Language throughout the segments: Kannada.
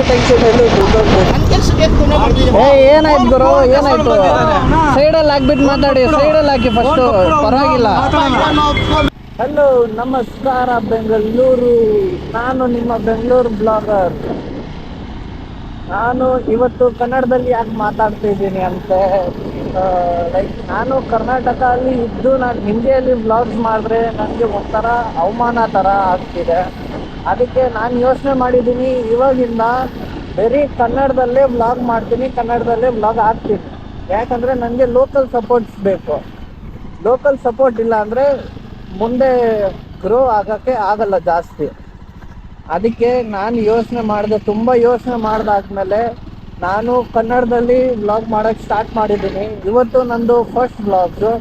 ಟೆನ್ಷನ್ ಏನಾಯ್ತು ಗುರು, ಏನಾಯ್ತು? ಸೈಡಲ್ಲಿ ಹಾಕ್ಬಿಟ್ಟು ಮಾತಾಡಿ, ಸೈಡಲ್ಲಿ ಹಾಕಿ ಫಸ್ಟು, ಪರವಾಗಿಲ್ಲ. ಹಲೋ, ನಮಸ್ಕಾರ ಬೆಂಗಳೂರು. ನಾನು ನಿಮ್ಮ ಬೆಂಗಳೂರು ಬ್ಲಾಗರ್. ನಾನು ಇವತ್ತು ಕನ್ನಡದಲ್ಲಿ ಯಾಕೆ ಮಾತಾಡ್ತಿದ್ದೀನಿ ಅಂತೆ, ಲೈಕ್ ನಾನು ಕರ್ನಾಟಕ ಅಲ್ಲಿ ಇದ್ದು ನಾನು ಹಿಂದಿಯಲ್ಲಿ ವ್ಲಾಗ್ಸ್ ಮಾಡಿದ್ರೆ ನನಗೆ ಒಂಥರ ಅವಮಾನ ಥರ ಆಗ್ತಿದೆ. ಅದಕ್ಕೆ ನಾನು ಯೋಚನೆ ಮಾಡಿದ್ದೀನಿ, ಇವಾಗಿಂದ ಬರೀ ಕನ್ನಡದಲ್ಲೇ ವ್ಲಾಗ್ ಮಾಡ್ತೀನಿ, ಕನ್ನಡದಲ್ಲೇ ವ್ಲಾಗ್ ಹಾಕ್ತೀನಿ. ಯಾಕಂದರೆ ನನಗೆ ಲೋಕಲ್ ಸಪೋರ್ಟ್ಸ್ ಬೇಕು. ಲೋಕಲ್ ಸಪೋರ್ಟ್ ಇಲ್ಲ ಅಂದರೆ ಮುಂದೆ ಗ್ರೋ ಆಗೋಕ್ಕೆ ಆಗಲ್ಲ ಜಾಸ್ತಿ. ಅದಕ್ಕೆ ನಾನು ಯೋಚನೆ ಮಾಡಿದೆ, ತುಂಬ ಯೋಚನೆ ಮಾಡಿದಾದ್ಮೇಲೆ ನಾನು ಕನ್ನಡದಲ್ಲಿ ವ್ಲಾಗ್ ಮಾಡೋಕ್ಕೆ ಸ್ಟಾರ್ಟ್ ಮಾಡಿದ್ದೀನಿ. ಇವತ್ತು ನಂದು ಫಸ್ಟ್ ವ್ಲಾಗ್ಸು.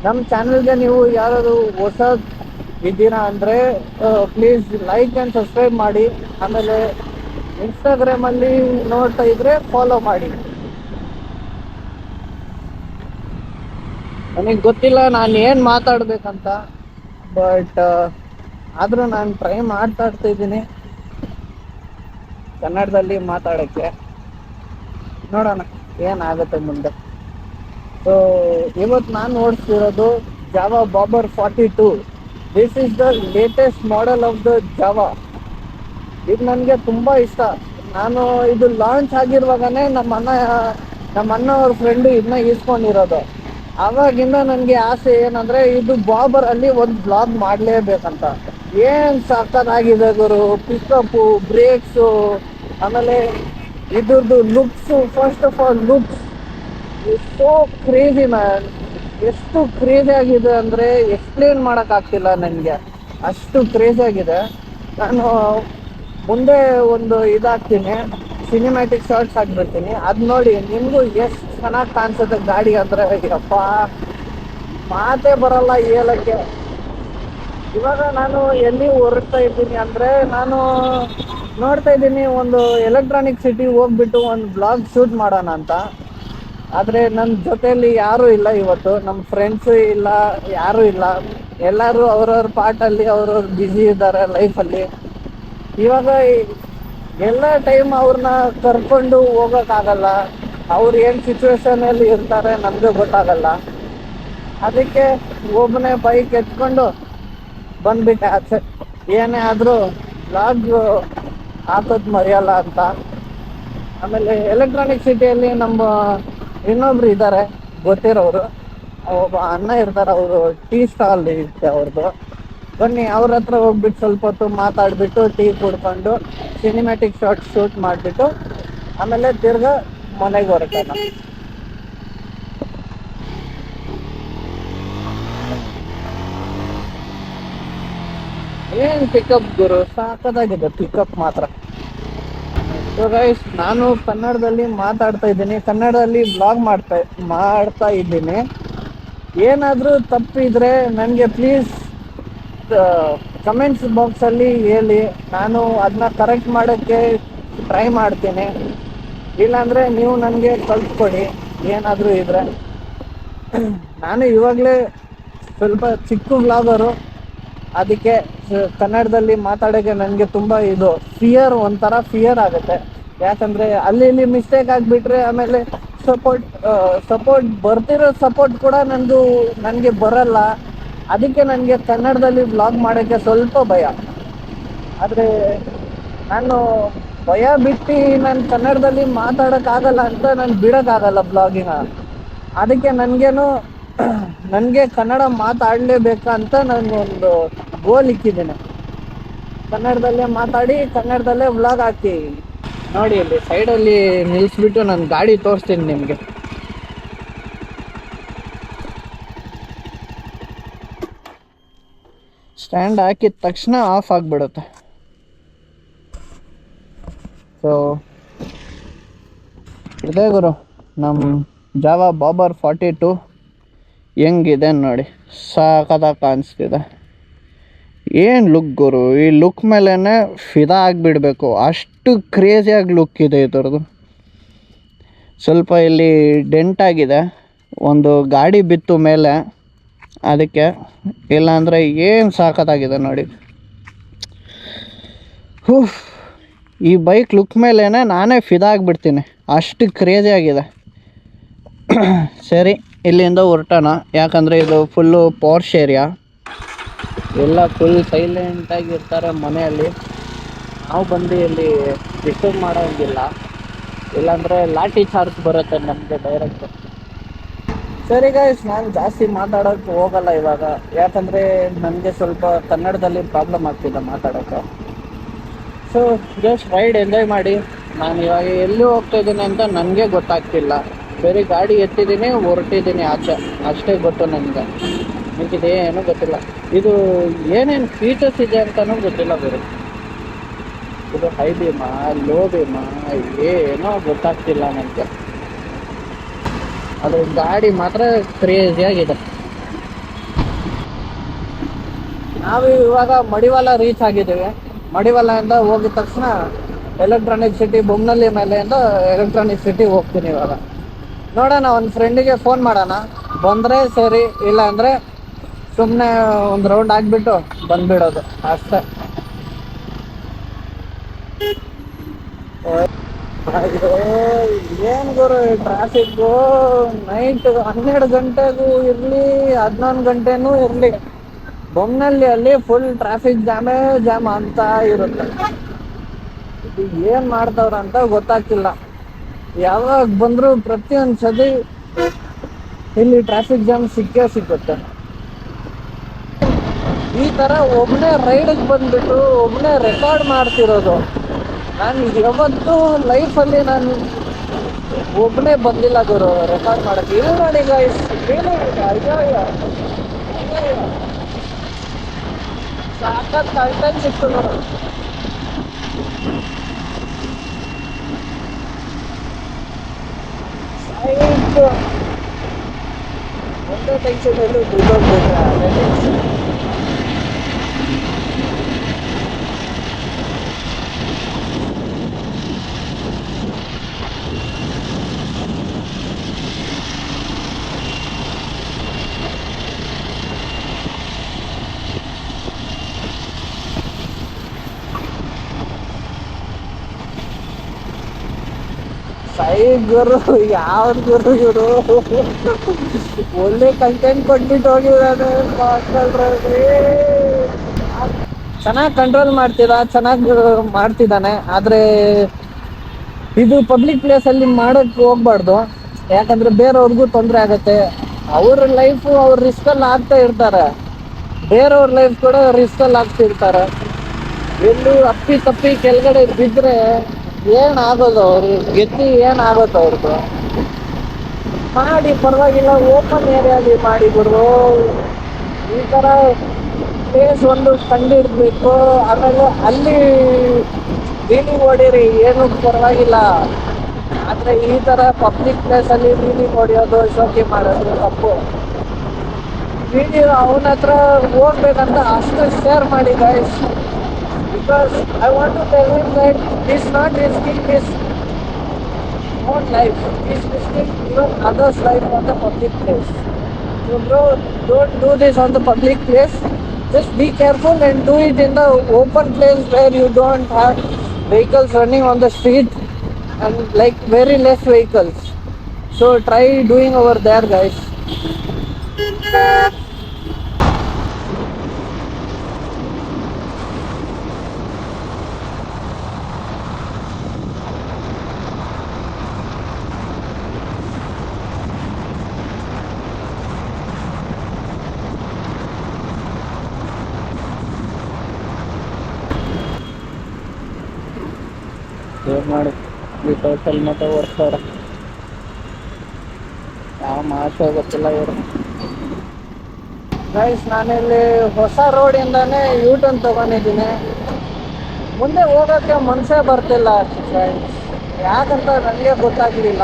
ನಮ್ಮ ಚಾನಲ್ಗೆ ನೀವು ಯಾರಾದರೂ ಹೊಸ ಇದ್ದೀರಾ ಅಂದರೆ ಪ್ಲೀಸ್ ಲೈಕ್ ಆ್ಯಂಡ್ ಸಬ್ಸ್ಕ್ರೈಬ್ ಮಾಡಿ. ಆಮೇಲೆ ಇನ್ಸ್ಟಾಗ್ರಾಮಲ್ಲಿ ನೋಡ್ತಾ ಇದ್ದರೆ ಫಾಲೋ ಮಾಡಿ. ನನಗೆ ಗೊತ್ತಿಲ್ಲ ನಾನು ಏನು ಮಾತಾಡಬೇಕಂತ, ಬಟ್ ಆದರೂ ನಾನು ಟ್ರೈ ಮಾಡ್ತಾ ಇರ್ತಿದ್ದೀನಿ ಕನ್ನಡದಲ್ಲಿ ಮಾತಾಡೋಕ್ಕೆ. ನೋಡೋಣ ಏನಾಗುತ್ತೆ ಮುಂದೆ. ಸೊ ಇವತ್ತು ನಾನು ಓಡಿಸ್ತಿರೋದು Jawa bobber 42. This is the latest model of the Jawa. ಇದು ನನಗೆ ತುಂಬ ಇಷ್ಟ. ನಾನು ಇದು ಲಾಂಚ್ ಆಗಿರುವಾಗನೇ ನಮ್ಮ ಅಣ್ಣ ಅವ್ರ ಫ್ರೆಂಡು ಇದನ್ನ ಈಸ್ಕೊಂಡಿರೋದು. ಆವಾಗಿಂದ ನನಗೆ ಆಸೆ ಏನಂದರೆ ಇದು ಬಾಬರಲ್ಲಿ ಒಂದು ಬ್ಲಾಗ್ ಮಾಡಲೇಬೇಕಂತ. ಏನು ಸಕ್ಕತ್ತಾಗಿದೆ ಗುರು, ಪಿಕಪ್ಪು, ಬ್ರೇಕ್ಸು, ಆಮೇಲೆ ಇದ್ರದ್ದು looks. First of all looks so crazy man. ಎಷ್ಟು ಕ್ರೇಜಿ ಆಗಿದೆ ಅಂದರೆ ಎಕ್ಸ್ಪ್ಲೇನ್ ಮಾಡೋಕ್ಕಾಗ್ತಿಲ್ಲ ನನಗೆ, ಅಷ್ಟು ಕ್ರೇಜಿ ಆಗಿದೆ. ನಾನು ಮುಂದೆ ಒಂದು ಇದಾಗ್ತೀನಿ, ಸಿನಿಮ್ಯಾಟಿಕ್ ಶಾರ್ಟ್ಸ್ ಹಾಕ್ಬಿಡ್ತೀನಿ, ಅದು ನೋಡಿ ನಿಮಗೂ ಎಷ್ಟು ಚೆನ್ನಾಗಿ ಕಾಣಿಸುತ್ತೆ ಗಾಡಿ ಅಂದರೆ ಅಪ್ಪ ಮಾತೇ ಬರಲ್ಲ ಹೇಳೋಕ್ಕೆ. ಇವಾಗ ನಾನು ಎಲ್ಲಿ ಹೊರಡ್ತಾ ಇದ್ದೀನಿ ಅಂದರೆ, ನಾನು ನೋಡ್ತಾ ಇದ್ದೀನಿ ಒಂದು ಎಲೆಕ್ಟ್ರಾನಿಕ್ ಸಿಟಿ ಹೋಗ್ಬಿಟ್ಟು ಒಂದು ಬ್ಲಾಗ್ ಶೂಟ್ ಮಾಡೋಣ ಅಂತ. ಆದರೆ ನನ್ನ ಜೊತೆಯಲ್ಲಿ ಯಾರೂ ಇಲ್ಲ ಇವತ್ತು, ನಮ್ಮ ಫ್ರೆಂಡ್ಸು ಇಲ್ಲ, ಯಾರೂ ಇಲ್ಲ. ಎಲ್ಲರೂ ಅವ್ರವ್ರ ಪಾರ್ಟಲ್ಲಿ ಅವ್ರವ್ರು ಬ್ಯುಸಿ ಇದ್ದಾರೆ ಲೈಫಲ್ಲಿ. ಇವಾಗ ಎಲ್ಲ ಟೈಮ್ ಅವ್ರನ್ನ ಕರ್ಕೊಂಡು ಹೋಗೋಕ್ಕಾಗಲ್ಲ. ಅವ್ರು ಏನು ಸಿಚುವೇಶನಲ್ಲಿ ಇರ್ತಾರೆ ನಮಗೂ ಗೊತ್ತಾಗಲ್ಲ. ಅದಕ್ಕೆ ಒಬ್ಬನೇ ಬೈಕ್ ಎತ್ಕೊಂಡು ಬಂದ್ಬಿಟ್ಟೆ ಆಚೆ. ಏನೇ ಆದರೂ ಬ್ಲಾಗ್ ಹಾಕೋದು ಮರೆಯಲ್ಲ ಅಂತ. ಆಮೇಲೆ ಎಲೆಕ್ಟ್ರಾನಿಕ್ ಸಿಟಿಯಲ್ಲಿ ನಮ್ಮ ಇನ್ನೊಬ್ರು ಇದ್ದಾರೆ ಗೊತ್ತಿರೋರು, ಒಬ್ಬ ಅಣ್ಣ ಇರ್ತಾರೆ, ಅವರು ಟೀ ಸ್ಟಾಲ್ ಇರುತ್ತೆ ಅವ್ರದ್ದು. ಬನ್ನಿ ಅವ್ರ ಹತ್ರ ಹೋಗ್ಬಿಟ್ಟು ಸ್ವಲ್ಪ ಹೊತ್ತು ಮಾತಾಡಿಬಿಟ್ಟು ಟೀ ಕುಡ್ಕೊಂಡು ಸಿನಿಮ್ಯಾಟಿಕ್ ಶಾರ್ಟ್ ಶೂಟ್ ಮಾಡಿಬಿಟ್ಟು ಆಮೇಲೆ ತಿರ್ಗಾ ಮನೆಗೆ ಹೊರಟೋಣ. ಏನು ಪಿಕಪ್ ಗುರು, ಸಾಕದಾಗಿದೆ ಪಿಕಪ್ ಮಾತ್ರ. ಸೊ ಗೈಸ್, ನಾನು ಕನ್ನಡದಲ್ಲಿ ಮಾತಾಡ್ತಾ ಇದ್ದೀನಿ, ಕನ್ನಡದಲ್ಲಿ ಬ್ಲಾಗ್ ಮಾಡ್ತಾ ಇದ್ದೀನಿ. ಏನಾದರೂ ತಪ್ಪಿದ್ರೆ ನನಗೆ ಪ್ಲೀಸ್ ಕಮೆಂಟ್ಸ್ ಬಾಕ್ಸಲ್ಲಿ ಹೇಳಿ, ನಾನು ಅದನ್ನ ಕರೆಕ್ಟ್ ಮಾಡೋಕ್ಕೆ ಟ್ರೈ ಮಾಡ್ತೀನಿ. ಇಲ್ಲಾಂದರೆ ನೀವು ನನಗೆ ಕಲಿಸ್ಕೊಡಿ ಏನಾದರೂ ಇದ್ದರೆ. ನಾನು ಇವಾಗಲೇ ಸ್ವಲ್ಪ ಚಿಕ್ಕ ವ್ಲಾಗರು, ಅದಕ್ಕೆ ಕನ್ನಡದಲ್ಲಿ ಮಾತಾಡೋಕ್ಕೆ ನನಗೆ ತುಂಬ ಒಂಥರ ಫಿಯರ್ ಆಗುತ್ತೆ. ಯಾಕಂದರೆ ಅಲ್ಲಿ ಇಲ್ಲಿ ಮಿಸ್ಟೇಕ್ ಆಗಿಬಿಟ್ರೆ ಆಮೇಲೆ ಸಪೋರ್ಟ್ ಬರ್ತಿರೋ ಸಪೋರ್ಟ್ ಕೂಡ ನನಗೆ ಬರಲ್ಲ. ಅದಕ್ಕೆ ನನಗೆ ಕನ್ನಡದಲ್ಲಿ ವ್ಲಾಗ್ ಮಾಡೋಕ್ಕೆ ಸ್ವಲ್ಪ ಭಯ. ಆದರೆ ನಾನು ಭಯ ಬಿಟ್ಟು ನಾನು ಕನ್ನಡದಲ್ಲಿ ಮಾತಾಡೋಕ್ಕಾಗಲ್ಲ ಅಂತ ನಾನು ಬಿಡೋಕ್ಕಾಗಲ್ಲ ಬ್ಲಾಗಿನ. ಅದಕ್ಕೆ ನನಗೆ ಕನ್ನಡ ಮಾತಾಡಲೇಬೇಕಂತ ನನಗೊಂದು ಗೋಲ್ ಇಕ್ಕಿದ್ದೇನೆ. ಕನ್ನಡದಲ್ಲೇ ಮಾತಾಡಿ ಕನ್ನಡದಲ್ಲೇ ವ್ಲಾಗ್ ಹಾಕಿ. ನೋಡಿ ಇಲ್ಲಿ ಸೈಡಲ್ಲಿ ನಿಲ್ಲಿಸ್ಬಿಟ್ಟು ನಾನು ಗಾಡಿ ತೋರಿಸ್ತೀನಿ ನಿಮಗೆ. ಸ್ಟ್ಯಾಂಡ್ ಹಾಕಿದ ತಕ್ಷಣ ಆಫ್ ಆಗಿಬಿಡುತ್ತೆ. ಸೊ ಇದೇ ಗುರು ನಮ್ಮ ಜಾವಾ ಬಾಬರ್ 42 ಹೆಂಗಿದೆ ನೋಡಿ, ಸಾಕತ್ತಾಗಿ ಕಾಣಿಸ್ತಿದೆ. ಏನು ಲುಕ್ ಗುರು, ಈ ಲುಕ್ ಮೇಲೇ ಫಿದಾ ಆಗಿಬಿಡ್ಬೇಕು, ಅಷ್ಟು ಕ್ರೇಜಿಯಾಗಿ ಲುಕ್ ಇದೆ ಇದ್ರದ್ದು. ಸ್ವಲ್ಪ ಇಲ್ಲಿ ಡೆಂಟ್ ಆಗಿದೆ, ಒಂದು ಗಾಡಿ ಬಿತ್ತು ಮೇಲೆ, ಅದಕ್ಕೆ. ಇಲ್ಲಾಂದರೆ ಏನು ಸಾಕತ್ತಾಗಿದೆ ನೋಡಿ. ಈ ಬೈಕ್ ಲುಕ್ ಮೇಲೇ ನಾನೇ ಫಿದಾ ಆಗಿಬಿಡ್ತೀನಿ, ಅಷ್ಟು ಕ್ರೇಜಿ ಆಗಿದೆ. ಸರಿ, ಇಲ್ಲಿಂದ ಹೊರಟೋಣ. ಯಾಕಂದರೆ ಇದು ಫುಲ್ಲು ಪಾರ್ಶ್ ಏರಿಯಾ, ಎಲ್ಲ ಫುಲ್ ಸೈಲೆಂಟಾಗಿರ್ತಾರೆ ಮನೆಯಲ್ಲಿ. ನಾವು ಬಂದು ಇಲ್ಲಿ ಡಿಸ್ಟರ್ಬ್ ಮಾಡೋಂಗಿಲ್ಲ, ಇಲ್ಲಾಂದರೆ ಲಾಠಿ ಚಾರ್ಜ್ ಬರುತ್ತೆ ನಮಗೆ ಡೈರೆಕ್ಟ್. ಸರಿ ಗೈಸ್, ನಾನು ಜಾಸ್ತಿ ಮಾತಾಡೋಕ್ಕೆ ಹೋಗಲ್ಲ ಇವಾಗ, ಯಾಕಂದರೆ ನನಗೆ ಸ್ವಲ್ಪ ಕನ್ನಡದಲ್ಲಿ ಪ್ರಾಬ್ಲಮ್ ಆಗ್ತಿದೆ ಮಾತಾಡೋಕ್ಕೆ. ಸೊ ಜಸ್ಟ್ ರೈಡ್ ಎಂಜಾಯ್ ಮಾಡಿ. ನಾನು ಇವಾಗ ಎಲ್ಲಿ ಹೋಗ್ತಾ ಇದ್ದೀನಿ ಅಂತ ನನಗೆ ಗೊತ್ತಾಗ್ತಿಲ್ಲ. ಬೇರೆ ಗಾಡಿ ಎತ್ತಿದ್ದೀನಿ, ಹೊರಟಿದ್ದೀನಿ ಆಚೆ, ಅಷ್ಟೇ ಗೊತ್ತು ನನಗೆ. ನಿಮಗಿದೆ ಏನೂ ಗೊತ್ತಿಲ್ಲ. ಇದು ಏನೇನು ಫೀಚರ್ಸ್ ಇದೆ ಅಂತಲೂ ಗೊತ್ತಿಲ್ಲ ಬೇರೆ. ಇದು ಹೈ ಬೀಮಾ, ಲೋ ಬೀಮಾ, ಏನೋ ಗೊತ್ತಾಗ್ತಿಲ್ಲ ನನಗೆ. ಅದು ಗಾಡಿ ಮಾತ್ರ ಕ್ರೇಜಿಯಾಗಿದೆ. ನಾವು ಇವಾಗ ಮಡಿವಾಳ ರೀಚ್ ಆಗಿದ್ದೀವಿ. ಮಡಿವಾಳದಿಂದ ಹೋಗಿದ ತಕ್ಷಣ ಎಲೆಕ್ಟ್ರಾನಿಕ್ ಸಿಟಿ ಬೊಮ್ಮನಹಳ್ಳಿ ಮೇಲೆಯಿಂದ ಎಲೆಕ್ಟ್ರಾನಿಕ್ ಸಿಟಿ ಹೋಗ್ತೀನಿ ಇವಾಗ. ನೋಡೋಣ, ಒಂದು ಫ್ರೆಂಡಿಗೆ ಫೋನ್ ಮಾಡೋಣ, ಬಂದರೆ ಸರಿ, ಇಲ್ಲ ಅಂದರೆ ಸುಮ್ಮನೆ ಒಂದು ರೌಂಡ್ ಆಗಿಬಿಟ್ಟು ಬಂದುಬಿಡೋದು ಅಷ್ಟೇ. ಅಯ್ಯೋ ಏನು ಗುರು ಟ್ರಾಫಿಕ್ಕು, ನೈಟ್ 12 ಗಂಟೆಗೂ ಇರಲಿ 11 ಗಂಟೆನೂ ಇರಲಿ, ಬೊಮ್ಮನಹಳ್ಳಿಯಲ್ಲಿ ಫುಲ್ ಟ್ರಾಫಿಕ್ ಜಾಮ್ ಅಂತ ಇರುತ್ತೆ. ಇದು ಏನು ಮಾಡ್ತಾವ್ರ ಅಂತ ಗೊತ್ತಾಗ್ತಿಲ್ಲ. ಯಾವಾಗ ಬಂದರೂ ಪ್ರತಿಯೊಂದು ಸತಿ ಇಲ್ಲಿ ಟ್ರಾಫಿಕ್ ಜಾಮ್ ಸಿಕ್ಕುತ್ತೆ. ಈ ಥರ ಒಬ್ಬನೇ ರೈಡಿಗೆ ಬಂದುಬಿಟ್ಟು ಒಬ್ಬನೇ ರೆಕಾರ್ಡ್ ಮಾಡ್ತಿರೋದು. ನಾನು ಯಾವತ್ತೂ ಲೈಫಲ್ಲಿ ನಾನು ಒಬ್ಬನೇ ಬಂದಿಲ್ಲ ಗುರು ರೆಕಾರ್ಡ್ ಮಾಡೋಕ್ಕೆ. ಇದು ನೋಡಿ ಗೈಸ್, ಅಯ್ಯೋ ಸಾಕತ್ ಕಂಟೆಂಟ್ ಸಿಕ್ತು ನೋಡು. ಒಂದೇ ಟೆನ್ಷನಲ್ಲಿ ಬಿದ್ದೋಗ್ಬಿಟ್ರೆ ಅದೇ ಟೆನ್ಷನ್. ಸೈ ಗುರು, ಯಾವ್ದು ಗುರು ಇವರು, ಒಳ್ಳೆ ಕಂಟೆಂಟ್ ಕೊಟ್ಬಿಟ್ಟು ಹೋಗಿದ್ದಾನೆ. ಚೆನ್ನಾಗಿ ಕಂಟ್ರೋಲ್ ಮಾಡ್ತಿದ್ದಾನೆ. ಆದರೆ ಇದು ಪಬ್ಲಿಕ್ ಪ್ಲೇಸಲ್ಲಿ ಮಾಡೋಕ್ಕೆ ಹೋಗ್ಬಾರ್ದು, ಯಾಕಂದರೆ ಬೇರೆಯವ್ರಿಗೂ ತೊಂದರೆ ಆಗುತ್ತೆ. ಅವ್ರ ಲೈಫು ಅವ್ರ ರಿಸ್ಕಲ್ಲಿ ಆಗ್ತಾ ಇರ್ತಾರೆ, ಬೇರೆಯವ್ರ ಲೈಫ್ ಕೂಡ ರಿಸ್ಕಲ್ಲಿ ಆಗ್ತಿರ್ತಾರೆ. ಎಲ್ಲೂ ಅಪ್ಪಿ ತಪ್ಪಿ ಕೆಳಗಡೆ ಬಿದ್ದರೆ ಏನಾಗೋದು, ಅವ್ರು ಗೆದ್ದು ಏನಾಗುತ್ತೆ ಅವ್ರದ್ದು. ಮಾಡಿ ಪರವಾಗಿಲ್ಲ, ಓಪನ್ ಏರಿಯಾಲಿ ಮಾಡಿ ಬಿಡ್ರು. ಈ ಥರ ಪ್ಲೇಸ್ ಒಂದು ಕಂಡಿಡ್ಬೇಕು, ಆಮೇಲೆ ಅಲ್ಲಿ ವೀಲಿಂಗ್ ಹೊಡೀರಿ, ಏನು ಪರವಾಗಿಲ್ಲ. ಆದರೆ ಈ ಥರ ಪಬ್ಲಿಕ್ ಪ್ಲೇಸಲ್ಲಿ ವೀಲಿಂಗ್ ಹೊಡೆಯೋದು, ಶೋಕಿ ಮಾಡೋದು ತಪ್ಪು. ವಿಡಿಯೋ ಅವನ ಹತ್ರ ಹೋಗ್ಬೇಕಂತ ಅಷ್ಟು ಶೇರ್ ಮಾಡಿ guys, because I want to tell him that he's not risking his own life, he's risking even others' life on the public place. So bro, don't do this on the public place. Just be careful and do it in the open place where you don't have vehicles running on the street and like very less vehicles. So try doing over there guys. ಏನು ಮಾಡಿ ಈ ಟೋಟಲ್ ಮತ್ತೆ ಓಡಿಸ್ತಾರೆ, ಯಾವ ಮಾತು ಗೊತ್ತಿಲ್ಲ ಇವರು. ಗೈಸ್, ನಾನಿಲ್ಲಿ ಹೊಸ ರೋಡಿಂದಾನೇ ಯೂಟರ್ನ್ ತೊಗೊಂಡಿದ್ದೀನಿ. ಮುಂದೆ ಹೋಗೋಕ್ಕೆ ಮನಸ್ಸೇ ಬರ್ತಿಲ್ಲ ಫ್ರೆಂಡ್ಸ್, ಯಾಕಂತ ನನಗೆ ಗೊತ್ತಾಗಲಿಲ್ಲ.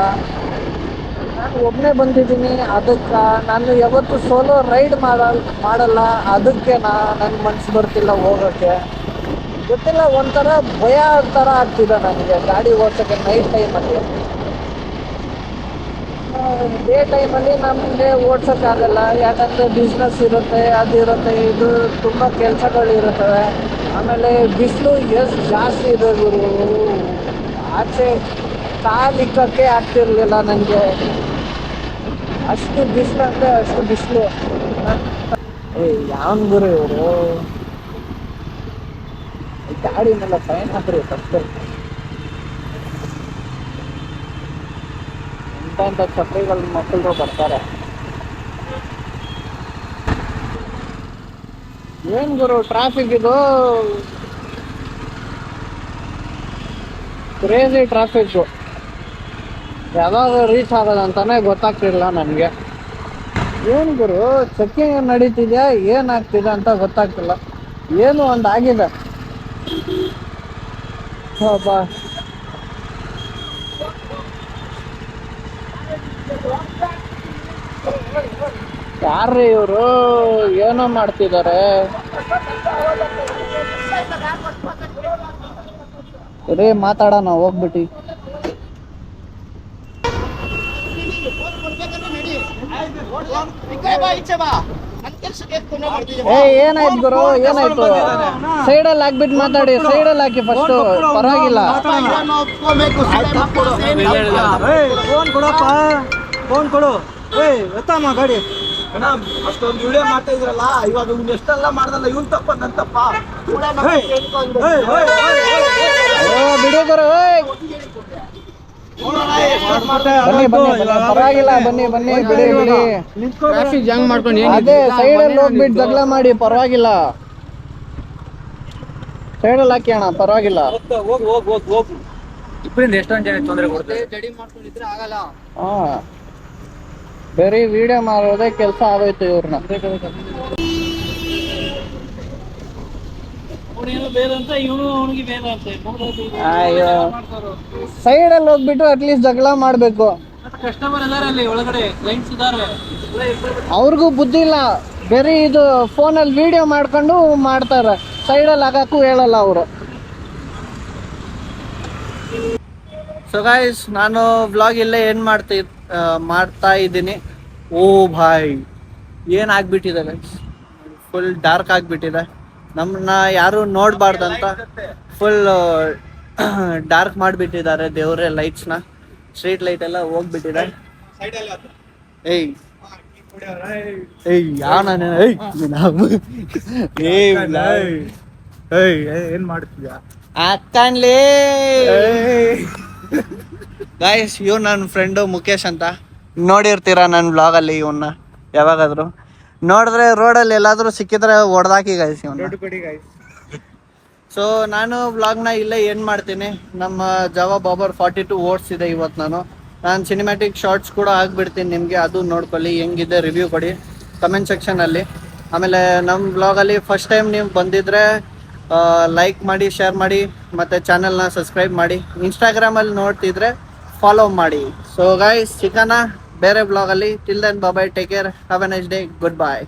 ನಾನು ಒಬ್ಬನೇ ಬಂದಿದ್ದೀನಿ, ಅದಕ್ಕೆ ನಾನು ಯಾವತ್ತೂ ಸೋಲೋ ರೈಡ್ ಮಾಡಲ್ಲ, ಅದಕ್ಕೆ ನನ್ನ ಮನಸ್ಸು ಬರ್ತಿಲ್ಲ ಹೋಗೋಕ್ಕೆ. ಗೊತ್ತಿಲ್ಲ, ಒಂಥರ ಭಯ ಥರ ಆಗ್ತಿದೆ ನನಗೆ ಗಾಡಿ ಓಡ್ಸೋಕ್ಕೆ ನೈಟ್ ಟೈಮಲ್ಲಿ. ಡೇ ಟೈಮಲ್ಲಿ ನಮಗೆ ಓಡ್ಸೋಕ್ಕಾಗಲ್ಲ, ಯಾಕಂದರೆ ಬಿಸ್ನೆಸ್ ಇರುತ್ತೆ, ಅದಿರುತ್ತೆ, ಇದು ತುಂಬ ಕೆಲಸಗಳಿರುತ್ತವೆ. ಆಮೇಲೆ ಬಿಸಿಲು ಎಷ್ಟು ಜಾಸ್ತಿ ಇದೆ ಗುರು, ಆಚೆ ಕಾಲಿಕ್ಕಕ್ಕೆ ಆಗ್ತಿರ್ಲಿಲ್ಲ ನನಗೆ. ಅಷ್ಟು ಬಿಸಿಲು ಅಂದ್ರೆ ಅಷ್ಟು ಬಿಸಿಲು. ಯಾವನ್ ಗುರು ಇವರು? ಗಾಡಿ ಮೇಲೆ ಫೈನ್ ಹಾಕ್ರಿ ಫಸ್ಟ್. ಎಂತ ಚಪ್ರಿಗಳ ಮಕ್ಕಳು ಬರ್ತಾರೆ. ಏನ್ ಗುರು ಟ್ರಾಫಿಕ್ ಇದು, ಕ್ರೇಜಿ ಟ್ರಾಫಿಕ್. ಯಾವಾಗ ರೀಚ್ ಆಗೋದಂತಾನೆ ಗೊತ್ತಾಗ್ತಿಲ್ಲ ನನಗೆ. ಏನ್ ಗುರು ಚೆಕ್ಕಿಂಗ್ ನಡೀತಿದ್ಯಾ, ಏನಾಗ್ತಿದೆ ಅಂತ ಗೊತ್ತಾಗ್ತಿಲ್ಲ. ಏನು ಒಂದು ಆಗಿದೆ. ಯಾರ್ರೀ ಇವರು ಏನೋ ಮಾಡ್ತಿದ್ದಾರೆ? ರೇ ಮಾತಾಡೋಣ ಹೋಗ್ಬಿಟ್ಟು. ಏನಾಯ್ತು ಗುರು, ಏನಾಯ್ತು? ಸೈಡಲ್ಲಿ ಹಾಕ್ಬಿಟ್ಟು ಮಾತಾಡಿ, ಸೈಡಲ್ಲಿ ಹಾಕಿ ಫಸ್ಟ್, ಪರವಾಗಿಲ್ಲ. ಫೋನ್ ಕೊಡಪ್ಪ, ಫೋನ್ ಕೊಡು. ಎತ್ತಮ್ಮ ಗಾಡಿ. ಅಷ್ಟೊಂದು ವಿಡಿಯೋ ಮಾಡ್ತಾ ಇದ್ರಲ್ಲ, ಇವಾಗ ಎಷ್ಟೆಲ್ಲ ಮಾಡ್ದಲ್ಲ, ಇವ್ನು ತಪ್ಪ ನನ್ ತಪ್ಪ. ಬಿಡಿ ಗುರು, ಬನ್ನಿ ಬನ್ನಿ, ಪರವಾಗಿಲ್ಲ, ಬನ್ನಿ ಬನ್ನಿ, ಬಿಡಿ ಬಿಡಿ. ಟ್ರಾಫಿಕ್ ಜಾಮ್ ಮಾಡ್ಕೊಂಡು ಅದೇ ಸೈಡಲ್ಲಿ ಹೋಗ್ಬಿಟ್ಟು ಜಗಳ ಮಾಡಿ, ಪರವಾಗಿಲ್ಲ. ಸೈಡಲ್ಲಿ ಹಾಕಿ ಅಣ್ಣ, ಪರವಾಗಿಲ್ಲ. ಹೋಗ್ ಹೋಗ್ ಹೋಗ್ ಹೋಗ್. ಇಬ್ಬರಿಂದ ಎಷ್ಟೊಂದು ಜನ ತೊಂದರೆ ಕೊಡ್ತಾರೆ. ಜಡಿ ಮಾಡ್ಕೊಂಡಿದ್ರೆ ಆಗಲ್ಲ. ಹಾ, ಬರೀ ವಿಡಿಯೋ ಮಾಡೋದೇ ಕೆಲಸ ಆಗೋಯ್ತು ಇವ್ರನ್ನ. ಅಯ್ಯೋ, ಸೈಡಲ್ಲಿ ಹೋಗ್ಬಿಟ್ಟು ಅಟ್ಲೀಸ್ಟ್ ಜಗಳ ಮಾಡ್ಬೇಕು. ಕಸ್ಟಮರ್ ಇದಾರೆ ಅಲ್ಲಿ ಒಳಗಡೆ, ಕ್ಲೈಂಟ್ಸ್ ಇದಾರೆ. ಅವ್ರಿಗೂ ಬುದ್ಧಿ ಇಲ್ಲ, ಬರೀ ಇದು ಫೋನಲ್ಲಿ ವಿಡಿಯೋ ಮಾಡ್ಕೊಂಡು ಮಾಡ್ತಾರೆ. ಸೈಡಲ್ಲಿ ಹಾಕಕ್ಕೂ ಹೇಳಲ್ಲ ಅವರು. ಸೊ ಗೈಸ್, ನಾನು ವ್ಲಾಗ್ ಇಲ್ಲೇ ಏನು ಮಾಡ್ತಾ ಇದ್ದೀನಿ. ಓ ಭಾಯ್, ಏನಾಗ್ಬಿಟ್ಟಿದೆ ಗೈಸ್, ಫುಲ್ ಡಾರ್ಕ್ ಆಗಿಬಿಟ್ಟಿದೆ. ನಮ್ಮನ್ನ ಯಾರು ನೋಡಬಾರ್ದಂತ ಫುಲ್ ಡಾರ್ಕ್ ಮಾಡಿಬಿಟ್ಟಿದ್ದಾರೆ ದೇವ್ರೆ. ಲೈಟ್ಸ್ನ, ಸ್ಟ್ರೀಟ್ ಲೈಟ್ ಎಲ್ಲ ಹೋಗ್ಬಿಟ್ಟಿದೆ. ಏಯ್ ಏಯ್ ಯಾವನ ಏನ್ ಮಾಡ್ತಿದ್ಯಾ ಅಕ್ಕನ್ಲೇ ಗಾಯ್ಸ್? ಇವ್ ನನ್ನ ಫ್ರೆಂಡು ಮುಖೇಶ್ ಅಂತ, ನೋಡಿರ್ತೀರಾ ನನ್ನ ವ್ಲಾಗಲ್ಲಿ. ಇವನ್ನ ಯಾವಾಗಾದ್ರು ನೋಡಿದ್ರೆ ರೋಡಲ್ಲಿ ಎಲ್ಲಾದ್ರೂ ಸಿಕ್ಕಿದ್ರೆ ಹೊಡೆದಾಕಿ ಗಾಯ್ಸ್ ಇವನ್ನ. ಸೊ ನಾನು ವ್ಲಾಗ್ನ ಇಲ್ಲೇ ಏನು ಮಾಡ್ತೀನಿ. ನಮ್ಮ ಜಾವಾ ಬಾಬರ್ 42 ಓಡಿಸಿದೆ ಇವತ್ತು. ನಾನು ಸಿನಿಮ್ಯಾಟಿಕ್ ಶಾರ್ಟ್ಸ್ ಕೂಡ ಹಾಕ್ಬಿಡ್ತೀನಿ ನಿಮಗೆ, ಅದು ನೋಡ್ಕೊಳ್ಳಿ. ಹೆಂಗಿದೆ ರಿವ್ಯೂ ಕೊಡಿ ಕಮೆಂಟ್ ಸೆಕ್ಷನಲ್ಲಿ. ಆಮೇಲೆ ನಮ್ಮ ವ್ಲಾಗಲ್ಲಿ ಫಸ್ಟ್ ಟೈಮ್ ನೀವು ಬಂದಿದ್ರೆ ಲೈಕ್ ಮಾಡಿ, ಶೇರ್ ಮಾಡಿ, ಮತ್ತು ಚಾನಲ್ನ ಸಬ್ಸ್ಕ್ರೈಬ್ ಮಾಡಿ. ಇನ್ಸ್ಟಾಗ್ರಾಮಲ್ಲಿ ನೋಡ್ತಿದ್ರೆ ಫಾಲೋ ಮಾಡಿ. ಸೊ ಗೈಸ್, ಸಿಗೋಣ ಬೇರೆ ವ್ಲಾಗಲ್ಲಿ. Till then, bye, take care, have a nice day, good bye.